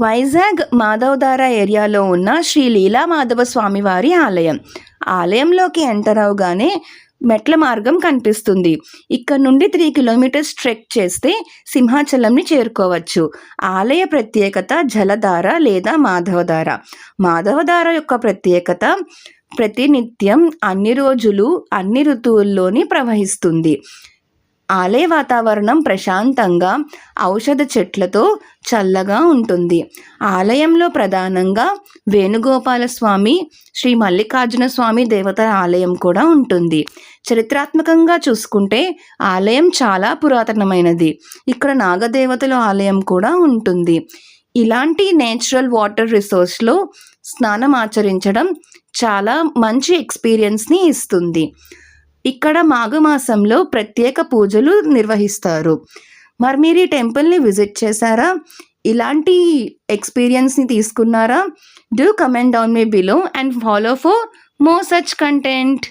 వైజాగ్ మాధవధార ఏరియాలో ఉన్న శ్రీ లీలా మాధవ స్వామివారి ఆలయం. ఆలయంలోకి ఎంటర్ అవగానే మెట్ల మార్గం కనిపిస్తుంది. ఇక్కడ నుండి 3 కిలోమీటర్స్ ట్రెక్ చేస్తే సింహాచలంని చేరుకోవచ్చు. ఆలయ ప్రత్యేకత జలధార లేదా మాధవధార. మాధవధార యొక్క ప్రత్యేకత ప్రతినిత్యం అన్ని రోజులు అన్ని ఋతువుల్లోని ప్రవహిస్తుంది. ఆలయ వాతావరణం ప్రశాంతంగా ఔషధ చెట్లతో చల్లగా ఉంటుంది. ఆలయంలో ప్రధానంగా వేణుగోపాల స్వామి, శ్రీ మల్లికార్జున స్వామి దేవతల ఆలయం కూడా ఉంటుంది. చరిత్రాత్మకంగా చూసుకుంటే ఆలయం చాలా పురాతనమైనది. ఇక్కడ నాగదేవతల ఆలయం కూడా ఉంటుంది. ఇలాంటి నేచురల్ వాటర్ రిసోర్స్లో స్నానం ఆచరించడం చాలా మంచి ఎక్స్పీరియన్స్ని ఇస్తుంది. ఇక్కడ మాఘమాసంలో ప్రత్యేక పూజలు నిర్వహిస్తారు. మరి మీరు ఈ టెంపుల్ని విజిట్ చేశారా? ఇలాంటి ఎక్స్పీరియన్స్ని తీసుకున్నారా? Do comment down me below and follow for more such content.